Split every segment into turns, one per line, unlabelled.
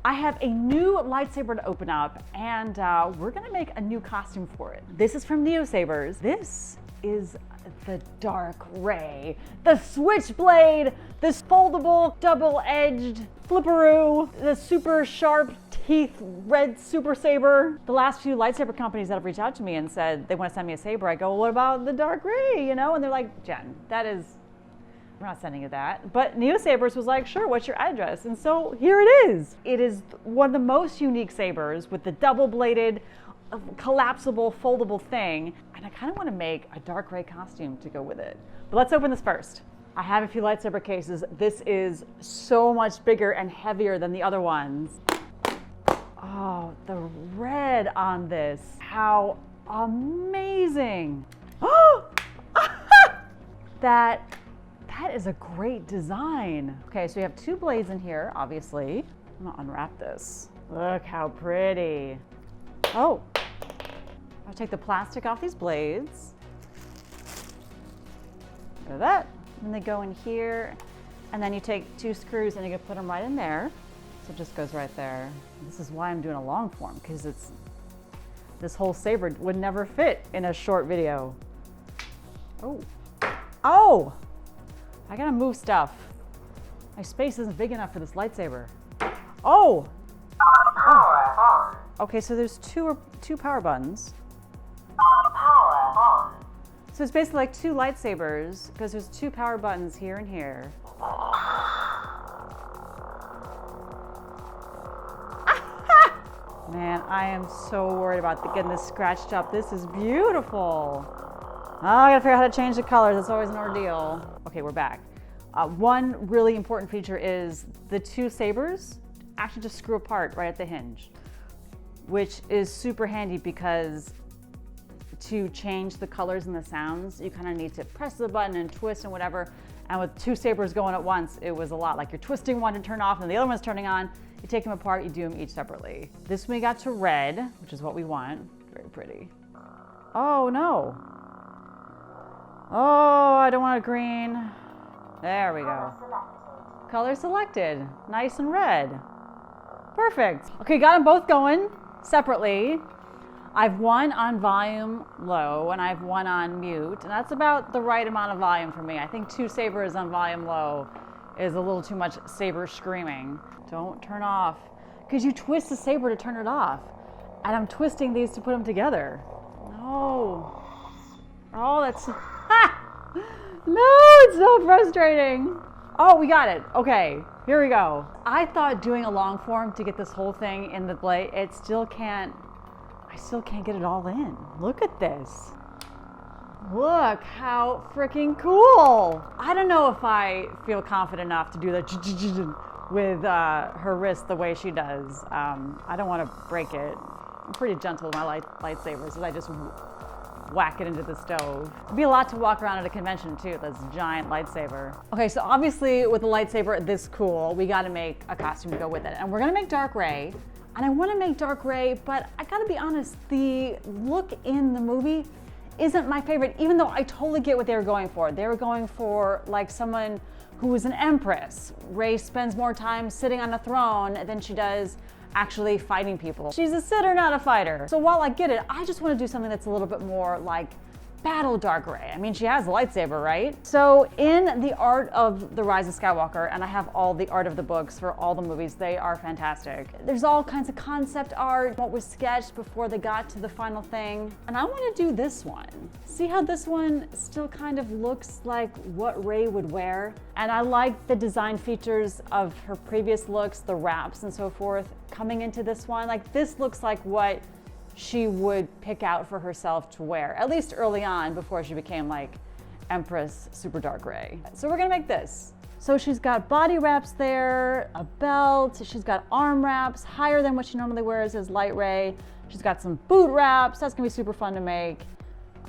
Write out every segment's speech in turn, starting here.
I have a new lightsaber to open up, and we're gonna make a new costume for it. This is from Sabers. This is the Dark Rey, the switchblade, this foldable, double-edged flipperoo, the super sharp teeth red super saber. The last few lightsaber companies that have reached out to me and said they want to send me a saber, I go, well, what about the Dark Rey, you know? And they're like, Jen, we're not sending you that. But Sabers was like, sure, what's your address? And so here it is. It is one of the most unique sabers with the double-bladed, collapsible, foldable thing. And I kind of want to make a Dark Rey costume to go with it. But let's open this first. I have a few lightsaber cases. This is so much bigger and heavier than the other ones. Oh, the red on this. How amazing. Oh, that is a great design. Okay, so we have two blades in here, obviously. I'm gonna unwrap this. Look how pretty. Oh, I'll take the plastic off these blades. Look at that. And they go in here, and then you take two screws and you can put them right in there. So it just goes right there. This is why I'm doing a long form, because this whole saber would never fit in a short video. Oh, oh! I gotta move stuff. My space isn't big enough for this lightsaber. Oh! Oh. Okay, so there's two power buttons. So it's basically like two lightsabers, because there's two power buttons here and here. Man, I am so worried about getting this scratched up. This is beautiful. Oh, I gotta figure out how to change the colors. It's always an ordeal. Okay, we're back. One really important feature is the two sabers actually just screw apart right at the hinge, which is super handy because to change the colors and the sounds, you kind of need to press the button and twist and whatever. And with two sabers going at once, it was a lot. Like you're twisting one to turn off and the other one's turning on. You take them apart, you do them each separately. This one we got to red, which is what we want. Very pretty. Oh no. Oh, I don't want a green. There we go. Color selected. Nice and red. Perfect. Okay, got them both going separately. I've one on volume low and I have one on mute, and that's about the right amount of volume for me. I think two sabers on volume low is a little too much saber screaming. Don't turn off, because you twist the saber to turn it off. And I'm twisting these to put them together. No. Oh, that's, no, it's so frustrating. Oh, we got it. Okay, here we go. I thought doing a long form to get this whole thing in the blade, I still can't get it all in. Look at this. Look how freaking cool. I don't know if I feel confident enough to do the with her wrist the way she does. I don't want to break it. I'm pretty gentle with my lightsabers, so I just whack it into the stove. It'd be a lot to walk around at a convention too, this giant lightsaber. Okay, so obviously with the lightsaber this cool, we gotta make a costume to go with it. And we're gonna make Dark Rey. And I wanna make Dark Rey, but I gotta be honest, the look in the movie isn't my favorite, even though I totally get what they were going for. They were going for like someone who is an empress. Rey spends more time sitting on a throne than she does actually fighting people. She's a sitter, not a fighter. So while I get it, I just want to do something that's a little bit more like battle Dark Rey. I mean, she has a lightsaber, right? So in the art of the Rise of Skywalker, and I have all the art of the books for all the movies, they are fantastic. There's all kinds of concept art, what was sketched before they got to the final thing. And I want to do this one. See how this one still kind of looks like what Rey would wear? And I like the design features of her previous looks, the wraps and so forth, coming into this one. Like this looks like what she would pick out for herself to wear, at least early on before she became like Empress Super Dark Rey. So we're gonna make this. So she's got body wraps there, a belt, she's got arm wraps, higher than what she normally wears as Light Rey. She's got some boot wraps, that's gonna be super fun to make.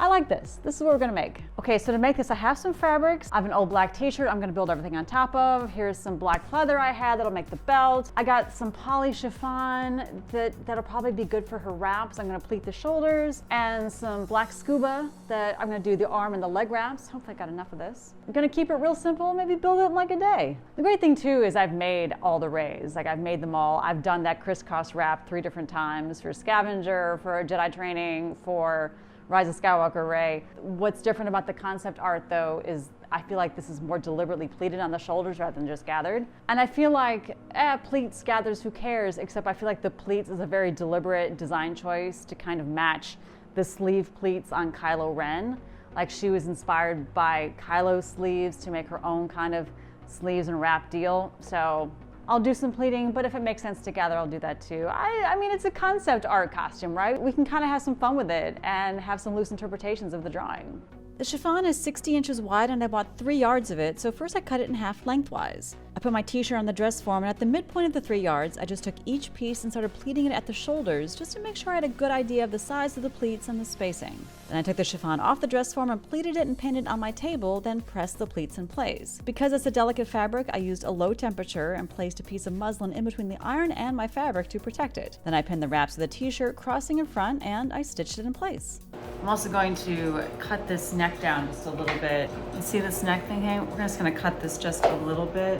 I like this. This is what we're gonna make. Okay, so to make this, I have some fabrics. I have an old black t-shirt I'm gonna build everything on top of. Here's some black pleather I had that'll make the belt. I got some poly chiffon that'll probably be good for her wraps. I'm gonna pleat the shoulders, and some black scuba that I'm gonna do the arm and the leg wraps. Hopefully I got enough of this. I'm gonna keep it real simple, maybe build it in like a day. The great thing too is I've made all the Reys. Like I've made them all. I've done that crisscross wrap 3 different times for Scavenger, for Jedi training, for Rise of Skywalker Rey. What's different about the concept art though is I feel like this is more deliberately pleated on the shoulders rather than just gathered. And I feel like, pleats, gathers, who cares? Except I feel like the pleats is a very deliberate design choice to kind of match the sleeve pleats on Kylo Ren. Like she was inspired by Kylo's sleeves to make her own kind of sleeves and wrap deal. So I'll do some pleating, but if it makes sense to gather, I'll do that too. I mean, it's a concept art costume, right? We can kind of have some fun with it and have some loose interpretations of the drawing. The chiffon is 60 inches wide and I bought 3 yards of it, so first I cut it in half lengthwise. I put my t-shirt on the dress form, and at the midpoint of the 3 yards, I just took each piece and started pleating it at the shoulders just to make sure I had a good idea of the size of the pleats and the spacing. Then I took the chiffon off the dress form and pleated it and pinned it on my table, then pressed the pleats in place. Because it's a delicate fabric, I used a low temperature and placed a piece of muslin in between the iron and my fabric to protect it. Then I pinned the wraps of the t-shirt crossing in front, and I stitched it in place. I'm also going to cut this neck down just a little bit. You see this neck thing? Hey, we're just gonna cut this just a little bit.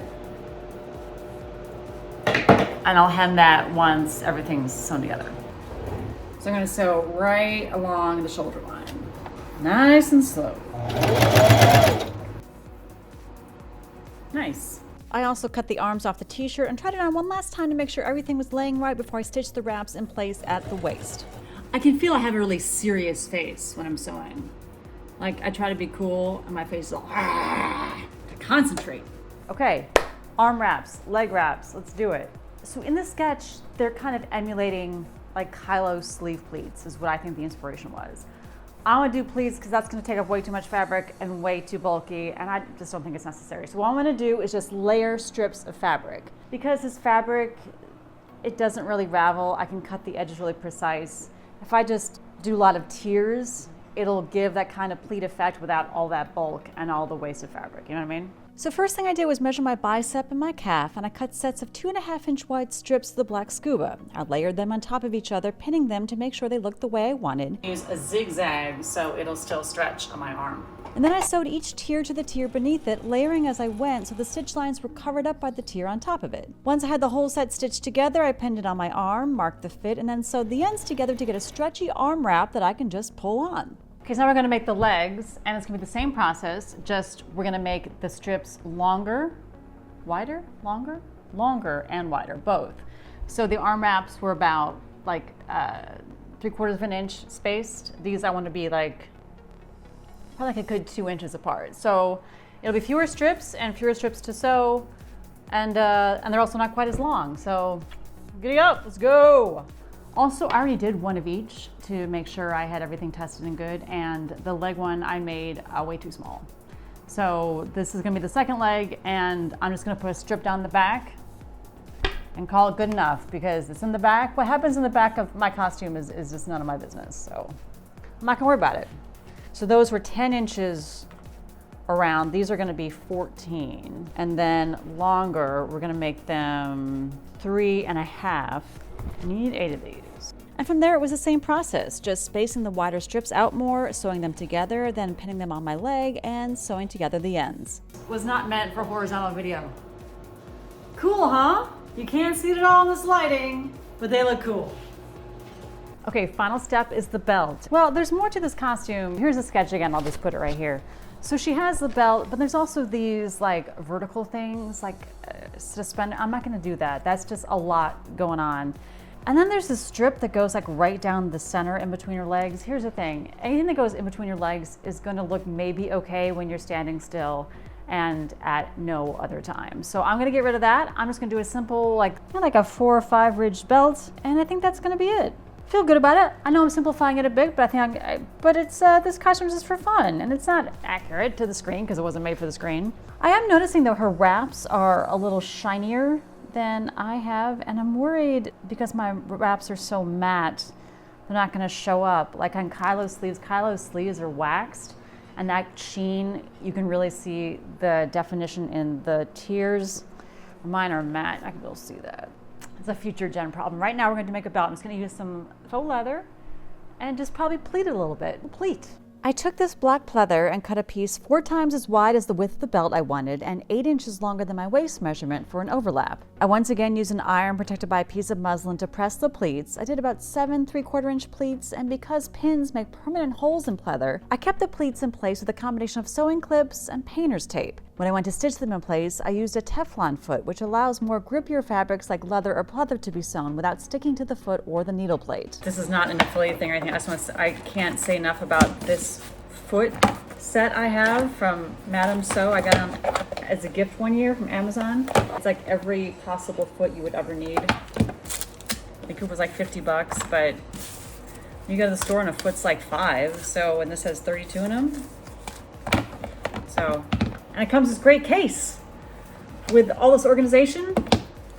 And I'll hem that once everything's sewn together. So I'm gonna sew right along the shoulder line. Nice and slow. Nice. I also cut the arms off the t-shirt and tried it on one last time to make sure everything was laying right before I stitched the wraps in place at the waist. I can feel I have a really serious face when I'm sewing. Like I try to be cool and my face is all, to concentrate. Okay, arm wraps, leg wraps, let's do it. So in this sketch, they're kind of emulating like Kylo's sleeve pleats is what I think the inspiration was. I want to do pleats because that's going to take up way too much fabric and way too bulky, and I just don't think it's necessary. So what I'm going to do is just layer strips of fabric. Because this fabric, it doesn't really ravel, I can cut the edges really precise. If I just do a lot of tiers, it'll give that kind of pleat effect without all that bulk and all the wasted fabric, you know what I mean? So first thing I did was measure my bicep and my calf, and I cut sets of 2.5-inch wide strips of the black scuba. I layered them on top of each other, pinning them to make sure they looked the way I wanted. Use a zigzag so it'll still stretch on my arm. And then I sewed each tier to the tier beneath it, layering as I went so the stitch lines were covered up by the tier on top of it. Once I had the whole set stitched together, I pinned it on my arm, marked the fit, and then sewed the ends together to get a stretchy arm wrap that I can just pull on. Okay, so now we're gonna make the legs, and it's gonna be the same process, just we're gonna make the strips longer, wider, longer and wider, both. So the arm wraps were about like 3/4 of an inch spaced. These I want to be like, probably like a good 2 inches apart. So it'll be fewer strips to sew, and they're also not quite as long. So giddy up, let's go. Also, I already did one of each to make sure I had everything tested and good, and the leg one I made way too small. So this is gonna be the second leg, and I'm just gonna put a strip down the back and call it good enough because it's in the back. What happens in the back of my costume is just none of my business, so I'm not gonna worry about it. So those were 10 inches around. These are gonna be 14. And then longer, we're gonna make them 3.5. You need 8 of these. And from there, it was the same process, just spacing the wider strips out more, sewing them together, then pinning them on my leg and sewing together the ends. Was not meant for horizontal video. Cool, huh? You can't see it all in this lighting, but they look cool. Okay, final step is the belt. Well, there's more to this costume. Here's a sketch again, I'll just put it right here. So she has the belt, but there's also these like vertical things, like suspend. I'm not gonna do that. That's just a lot going on. And then there's this strip that goes like right down the center in between your legs. Here's the thing, anything that goes in between your legs is gonna look maybe okay when you're standing still and at no other time. So I'm gonna get rid of that. I'm just gonna do a simple like a 4 or 5 ridge belt, and I think that's gonna be it. Feel good about it. I know I'm simplifying it a bit, but I think it's this costume is just for fun, and it's not accurate to the screen because it wasn't made for the screen. I am noticing though her wraps are a little shinier than I have, and I'm worried because my wraps are so matte they're not going to show up. Like on Kylo's sleeves are waxed, and that sheen, you can really see the definition in the tiers. Mine are matte. I can still see that. It's a future gen problem. Right now we're going to make a belt. I'm just going to use some faux leather and just probably pleat it a little bit. Pleat. I took this black pleather and cut a piece 4 times as wide as the width of the belt I wanted and 8 inches longer than my waist measurement for an overlap. I once again used an iron protected by a piece of muslin to press the pleats. I did about 7 3/4-inch pleats, and because pins make permanent holes in pleather, I kept the pleats in place with a combination of sewing clips and painter's tape. When I went to stitch them in place, I used a Teflon foot, which allows more grippier fabrics like leather or pleather to be sewn without sticking to the foot or the needle plate. This is not an affiliate thing or anything. I can't say enough about this foot set I have from Madame Sew. I got them as a gift one year from Amazon. It's like every possible foot you would ever need. I think it was like $50, but you go to the store and a foot's like $5. So, and this has 32 in them. So, and it comes with this great case with all this organization.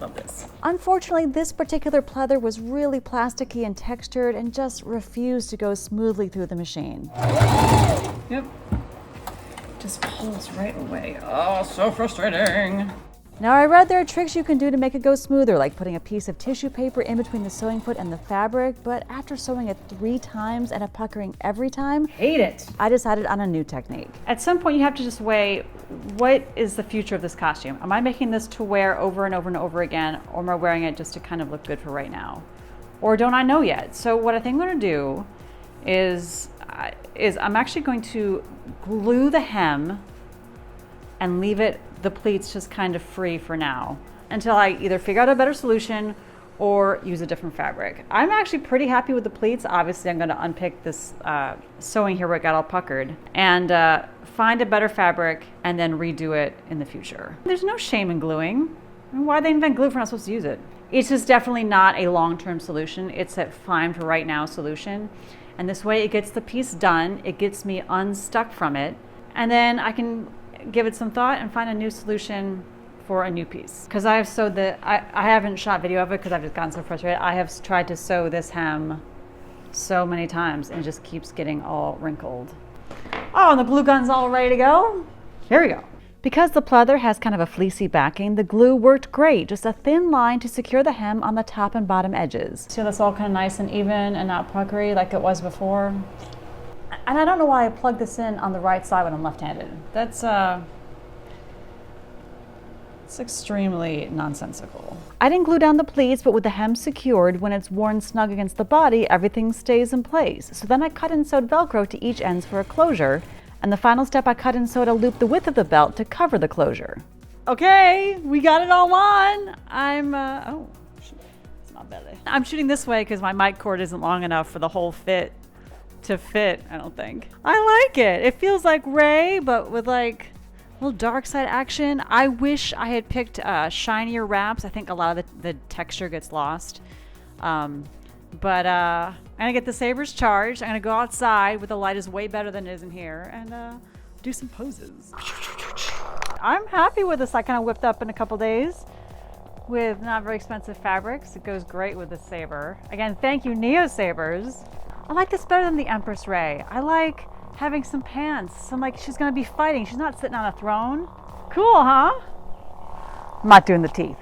Love this. Unfortunately, this particular pleather was really plasticky and textured and just refused to go smoothly through the machine. Yep. Just pulls right away. Oh, so frustrating. Now, I read there are tricks you can do to make it go smoother, like putting a piece of tissue paper in between the sewing foot and the fabric, but after sewing it 3 times and puckering every time, hate it. I decided on a new technique. At some point, you have to just weigh, what is the future of this costume? Am I making this to wear over and over and over again, or am I wearing it just to kind of look good for right now? Or don't I know yet? So what I think I'm gonna do is I'm actually going to glue the hem and leave the pleats just kind of free for now until I either figure out a better solution or use a different fabric. I'm actually pretty happy with the pleats. Obviously, I'm going to unpick this sewing here where it got all puckered and find a better fabric and then redo it in the future. There's no shame in gluing. I mean, why'd they invent glue if we're not supposed to use it? It's just definitely not a long-term solution. It's a fine for right now solution. And this way it gets the piece done, it gets me unstuck from it, and then I can give it some thought and find a new solution for a new piece. Because I have sewed I haven't shot video of it because I've just gotten so frustrated. I have tried to sew this hem so many times and it just keeps getting all wrinkled. Oh, and the glue gun's all ready to go. Here we go. Because the pleather has kind of a fleecy backing, the glue worked great. Just a thin line to secure the hem on the top and bottom edges. So that's all kind of nice and even and not puckery like it was before. And I don't know why I plugged this in on the right side when I'm left-handed. That's it's extremely nonsensical. I didn't glue down the pleats, but with the hem secured, when it's worn snug against the body, everything stays in place. So then I cut and sewed Velcro to each ends for a closure. And the final step, I cut and sewed a loop the width of the belt to cover the closure. Okay, we got it all on. Oh, it's not better. I'm shooting this way because my mic cord isn't long enough for the whole fit to fit, I don't think. I like it. It feels like Rey, but with like a little dark side action. I wish I had picked shinier wraps. I think a lot of the texture gets lost. But I'm gonna get the sabers charged. I'm gonna go outside where the light is way better than it is in here and do some poses. I'm happy with this. I kind of whipped up in a couple days with not very expensive fabrics. It goes great with the saber. Again, thank you, Neo Sabers. I like this better than the Empress Rey. I like having some pants. I'm like, she's gonna be fighting. She's not sitting on a throne. Cool, huh? I'm not doing the teeth.